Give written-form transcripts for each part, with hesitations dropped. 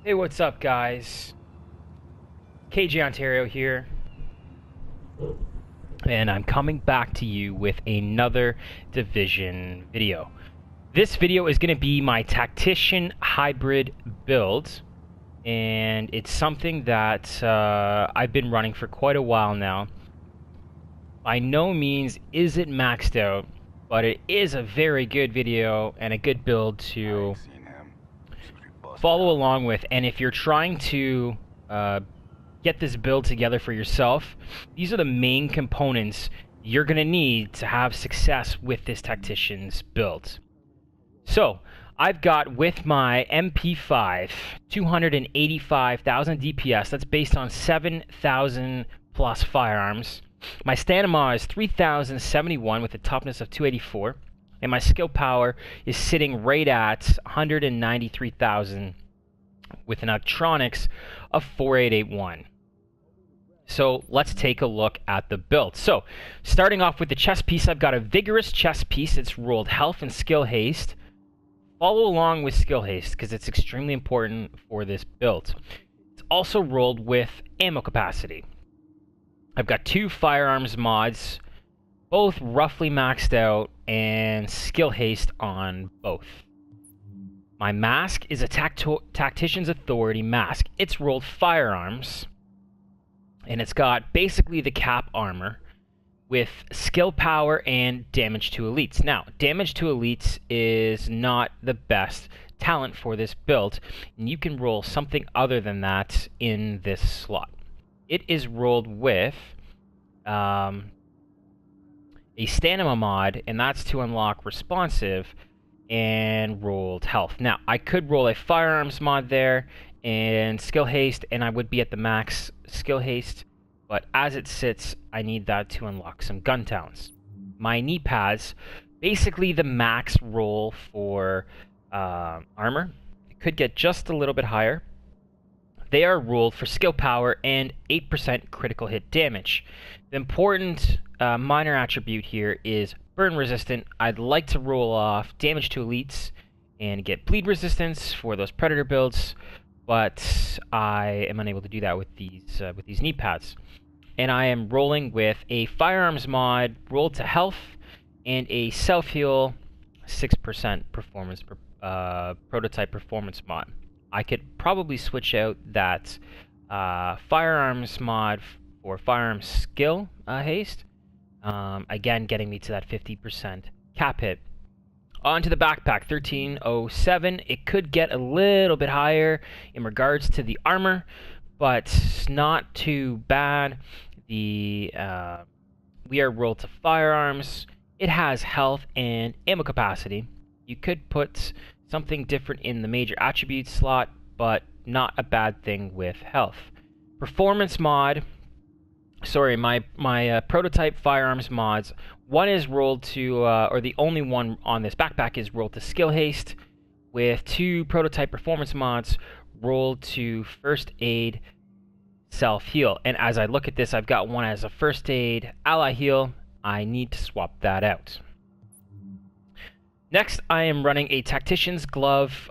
Hey, what's up, guys? KJ Ontario here, and I'm coming back to you with another Division video. This video is going to be my Tactician hybrid build, and it's something that I've been running for quite a while now. By no means is it maxed out, but it is a very good video and a good build to follow along with. And if you're trying to get this build together for yourself, these are the main components you're going to need to have success with this Tactician's build. So, I've got with my MP5 285,000 DPS. That's based on 7,000 plus firearms. My stamina is 3,071 with a toughness of 284. And my skill power is sitting right at 193,000 with an electronics of 4881. So let's take a look at the build. So starting off with the chest piece, I've got a vigorous chest piece. It's rolled health and skill haste. Follow along with skill haste because it's extremely important for this build. It's also rolled with ammo capacity. I've got two firearms mods, both roughly maxed out, and skill haste on both. My mask is a Tactician's Authority mask. It's rolled firearms, and it's got basically the cap armor with skill power and damage to elites. Now, damage to elites is not the best talent for this build, and you can roll something other than that in this slot. It is rolled with a stamina mod, and that's to unlock responsive and rolled health. Now, I could roll a firearms mod there and skill haste, and I would be at the max skill haste, but as it sits, I need that to unlock some gun talents. My knee pads, basically the max roll for armor. It could get just a little bit higher. They are ruled for skill power and 8% critical hit damage. The important minor attribute here is burn resistant. I'd like to roll off damage to elites and get bleed resistance for those predator builds, but I am unable to do that with these knee pads. And I am rolling with a firearms mod rolled to health and a self-heal 6% performance prototype performance mod. I could probably switch out that firearms mod for firearms skill haste. Again, getting me to that 50% cap hit. Onto the backpack, 1307. It could get a little bit higher in regards to the armor, but not too bad. We are rolled to firearms. It has health and ammo capacity. You could put something different in the major attributes slot, but not a bad thing with health. Performance mod. Sorry, my prototype firearms mods. One is rolled to, or the only one on this backpack is rolled to skill haste, with two prototype performance mods rolled to first aid, self heal. And as I look at this, I've got one as a first aid ally heal. I need to swap that out. Next, I am running a Tactician's Glove,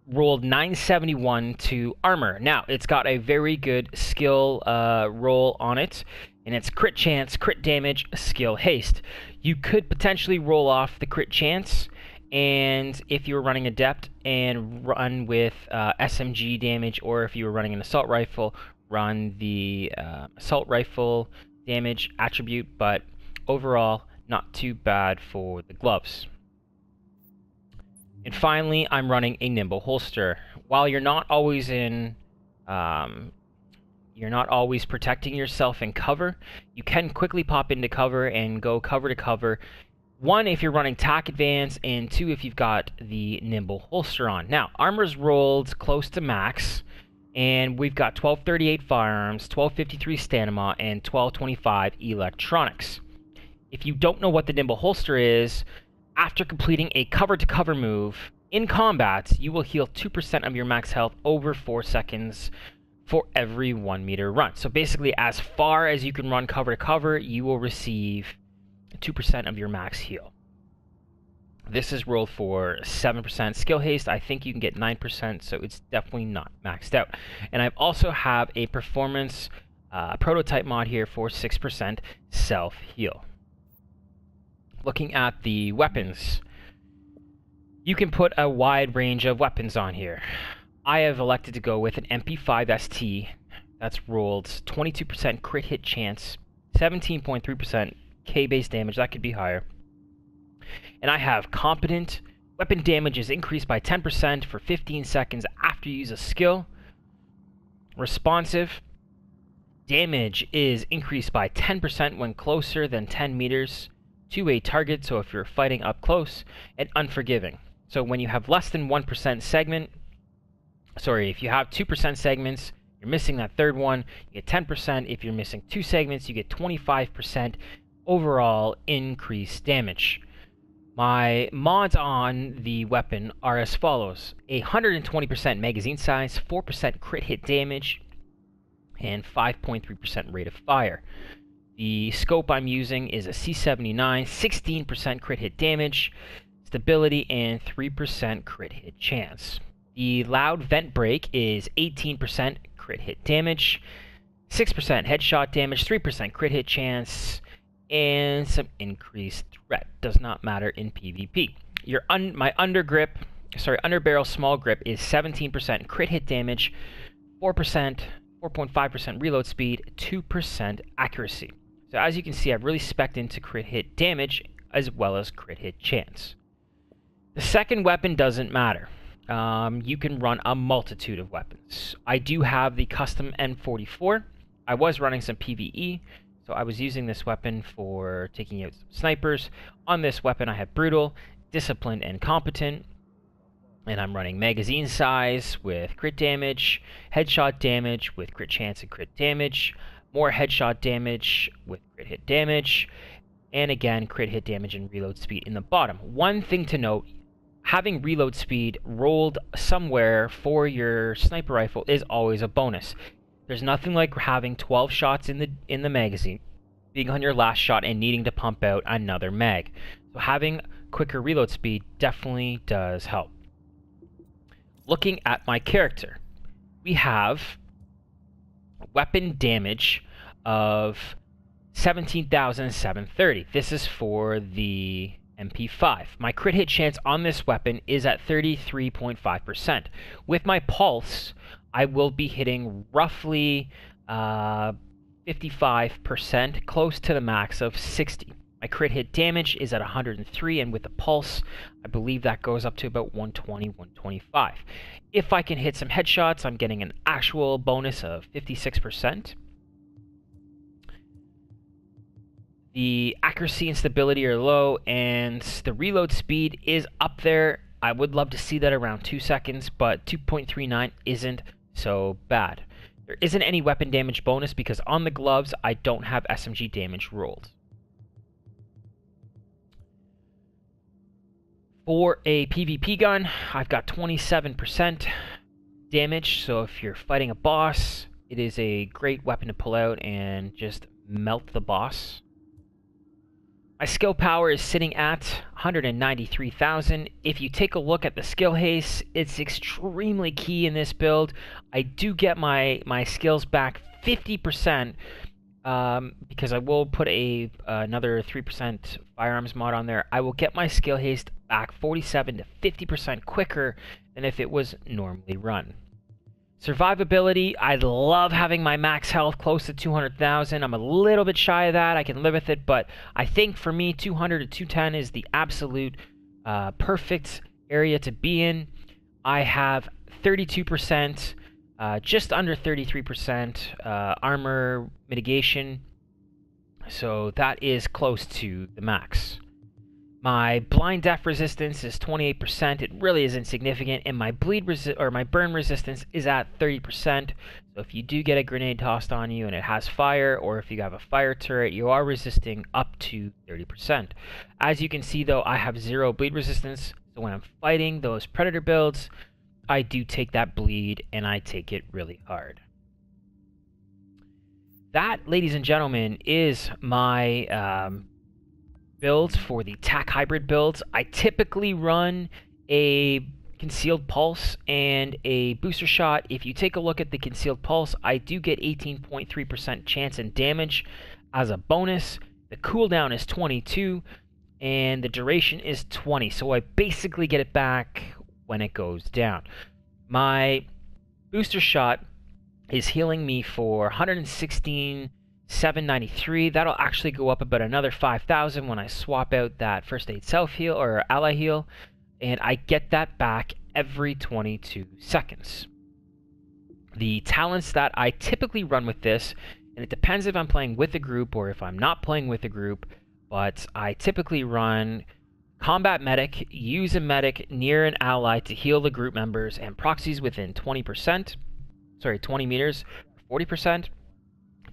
rolled 971 to armor. Now, it's got a very good skill roll on it, and it's crit chance, crit damage, skill haste. You could potentially roll off the crit chance, and if you were running adept and run with SMG damage, or if you were running an assault rifle, run the assault rifle damage attribute, but overall, not too bad for the gloves. And finally, I'm running a nimble holster. While you're not always protecting yourself in cover, you can quickly pop into cover and go cover to cover. One, if you're running TAC advance, and two, if you've got the nimble holster on. Now, armor's rolled close to max, and we've got 1238 firearms, 1253 stamina, and 1225 electronics. If you don't know what the nimble holster is, after completing a cover-to-cover move in combat, you will heal 2% of your max health over 4 seconds for every 1 meter run. So basically, as far as you can run cover-to-cover, you will receive 2% of your max heal. This is rolled for 7% skill haste. I think you can get 9%, so it's definitely not maxed out. And I also have a performance prototype mod here for 6% self-heal. Looking at the weapons, you can put a wide range of weapons on here. I have elected to go with an MP5 ST that's rolled 22% crit hit chance, 17.3% K base damage, that could be higher. And I have competent. Weapon damage is increased by 10% for 15 seconds after you use a skill. Responsive. Damage is increased by 10% when closer than 10 meters to a target, so if you're fighting up close. And unforgiving. So when you have less than 1% segment, if you have 2% segments, you're missing that third one, you get 10%. If you're missing 2 segments, you get 25% overall increased damage. My mods on the weapon are as follows: 120% magazine size, 4% crit hit damage, and 5.3% rate of fire. The scope I'm using is a C79, 16% crit hit damage, stability, and 3% crit hit chance. The loud vent break is 18% crit hit damage, 6% headshot damage, 3% crit hit chance, and some increased threat. Does not matter in PvP. My underbarrel small grip is 17% crit hit damage, 4.5% reload speed, 2% accuracy. So as you can see, I've really spec'd into crit hit damage as well as crit hit chance. The second weapon doesn't matter. You can run a multitude of weapons. I do have the custom M44. I was running some PvE, so I was using this weapon for taking out some snipers. On this weapon, I have Brutal, Disciplined, and Competent. And I'm running magazine size with crit damage, headshot damage with crit chance and crit damage, more headshot damage with crit hit damage, and again, crit hit damage and reload speed in the bottom. One thing to note, having reload speed rolled somewhere for your sniper rifle is always a bonus. There's nothing like having 12 shots in the magazine, being on your last shot and needing to pump out another mag. So having quicker reload speed definitely does help. Looking at my character, we have weapon damage of 17,730. This is for the MP5. My crit hit chance on this weapon is at 33.5%. With my pulse, I will be hitting roughly 55%, close to the max of 60. My crit hit damage is at 103, and with the pulse, I believe that goes up to about 120, 125. If I can hit some headshots, I'm getting an actual bonus of 56%. The accuracy and stability are low, and the reload speed is up there. I would love to see that around 2 seconds, but 2.39 isn't so bad. There isn't any weapon damage bonus because on the gloves, I don't have SMG damage rolled. For a PvP gun, I've got 27% damage, so if you're fighting a boss, it is a great weapon to pull out and just melt the boss. My skill power is sitting at 193,000. If you take a look at the skill haste, it's extremely key in this build. I do get my skills back 50%, because I will put another 3% firearms mod on there. I will get my skill haste back 47 to 50% quicker than if it was normally run. Survivability, I love having my max health close to 200,000. I'm a little bit shy of that. I can live with it, but I think for me, 200 to 210 is the absolute perfect area to be in. I have 32%, just under 33% armor mitigation, so that is close to the max. My blind def resistance is 28%. It really is insignificant, and my my burn resistance is at 30%. So if you do get a grenade tossed on you and it has fire, or if you have a fire turret, you are resisting up to 30%. As you can see, though, I have 0 bleed resistance. So when I'm fighting those predator builds, I do take that bleed, and I take it really hard. That, ladies and gentlemen, is my builds for the TAC hybrid builds. I typically run a concealed pulse and a booster shot. If you take a look at the concealed pulse, I do get 18.3% chance and damage as a bonus. The cooldown is 22 and the duration is 20, so I basically get it back when it goes down. My booster shot is healing me for 116,793. That'll actually go up about another 5,000 when I swap out that first aid self heal or ally heal, and I get that back every 22 seconds. The talents that I typically run with this, and it depends if I'm playing with a group or if I'm not playing with a group, but I typically run Combat Medic, use a medic near an ally to heal the group members, and proxies within 20 meters, 40%.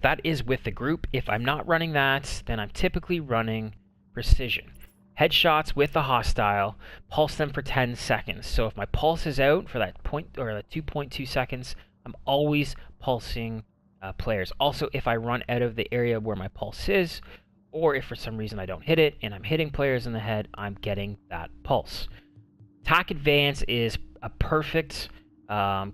That is with the group. If I'm not running that, then I'm typically running Precision. Headshots with the hostile, pulse them for 10 seconds. So if my pulse is out for that point or that 2.2 seconds, I'm always pulsing players. Also, if I run out of the area where my pulse is, or if for some reason I don't hit it and I'm hitting players in the head, I'm getting that pulse. TAC Advance is a perfect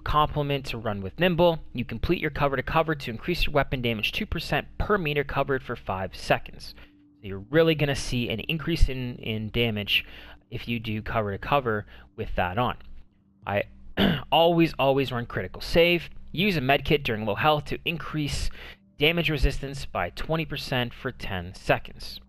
complement to run with Nimble. You complete your cover to cover to increase your weapon damage 2% per meter covered for 5 seconds. So you're really going to see an increase in damage if you do cover to cover with that on. I always run critical save. Use a medkit during low health to increase damage resistance by 20% for 10 seconds.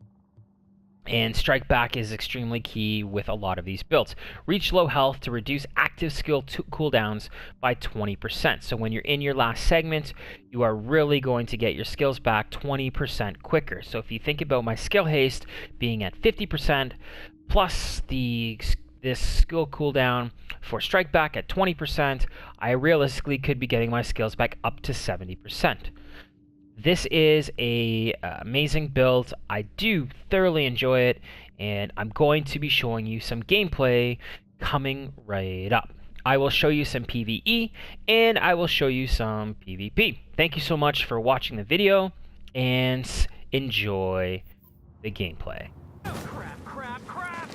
And strike back is extremely key with a lot of these builds. Reach low health to reduce active skill cooldowns by 20%. So when you're in your last segment, you are really going to get your skills back 20% quicker. So if you think about my skill haste being at 50% plus this skill cooldown for strike back at 20%, I realistically could be getting my skills back up to 70%. This is a amazing build. I do thoroughly enjoy it, and I'm going to be showing you some gameplay coming right up. I will show you some PvE, and I will show you some PvP. Thank you so much for watching the video, and enjoy the gameplay. Oh, crap, crap, crap!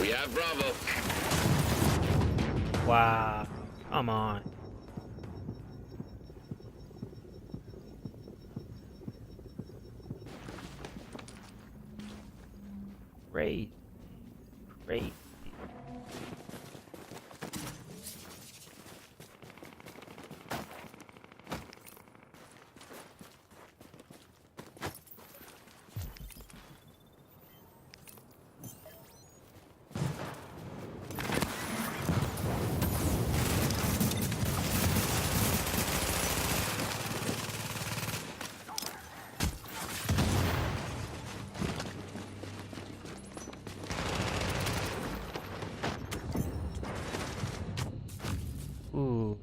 We have Bravo. Wow, come on. Great. Great. Ooh.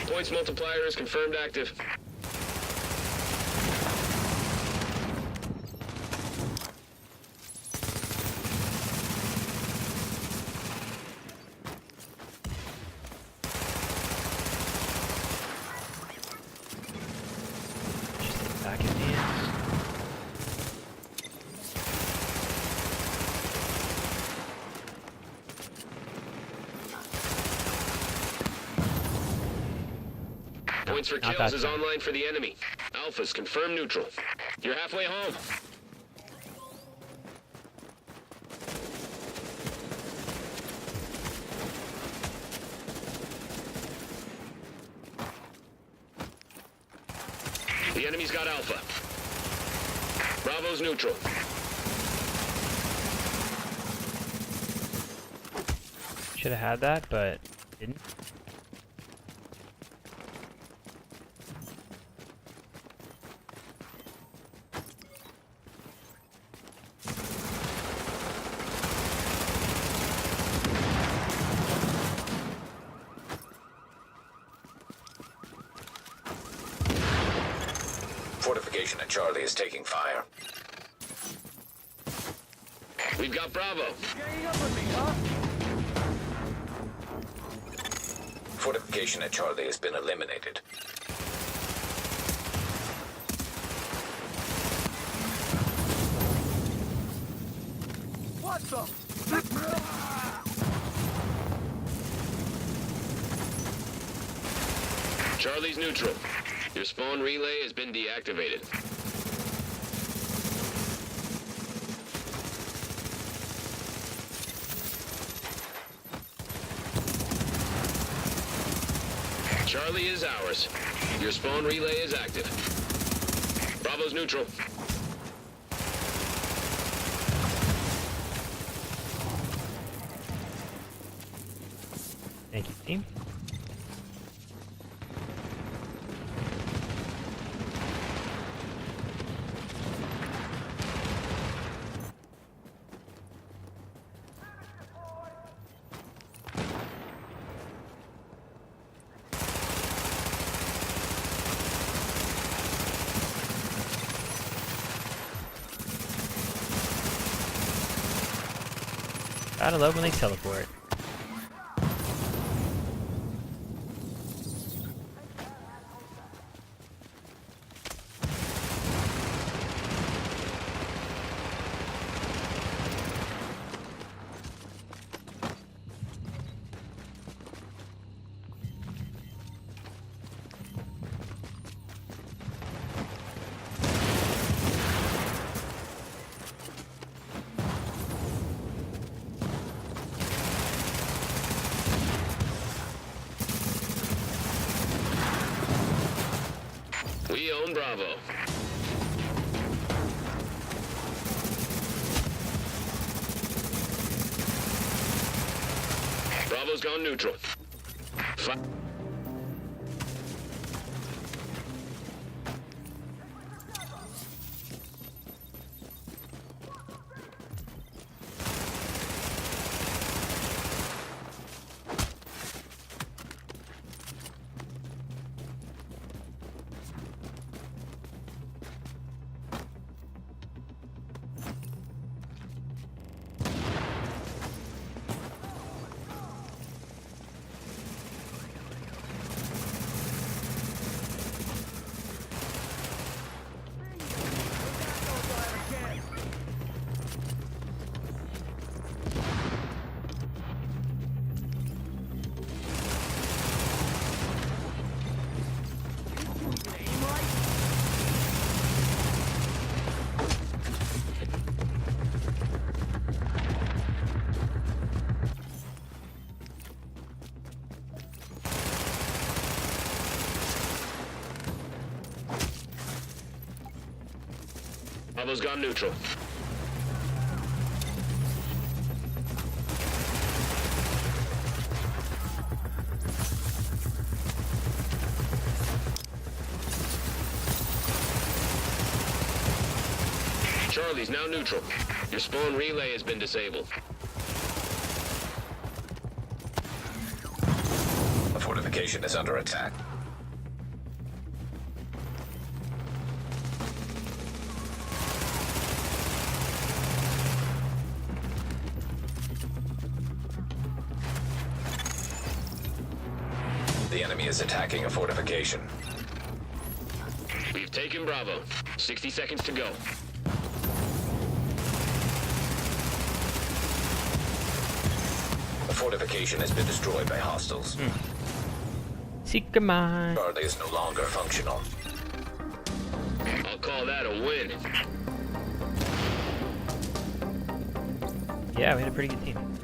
Points multiplier is confirmed active. Points for Not kills that is time. online for the enemy. Alphas, confirm neutral. You're halfway home. The enemy's got Alpha. Bravo's neutral. Should have had that, but didn't. Fortification at Charlie is taking fire. We've got Bravo. Ganging up on me, huh? Fortification at Charlie has been eliminated. What the? Charlie's neutral. Your spawn relay has been deactivated. Charlie is ours. Your spawn relay is active. Bravo's neutral. Thank you, team. Gotta love when they teleport. We own Bravo. Bravo's gone neutral. Bravo's gone neutral. Charlie's now neutral. Your spawn relay has been disabled. The fortification is under attack. The enemy is attacking a fortification. We've taken Bravo. 60 seconds to go. The fortification has been destroyed by hostiles. Secret mine. Charlie is no longer functional. I'll call that a win. Yeah, we had a pretty good team.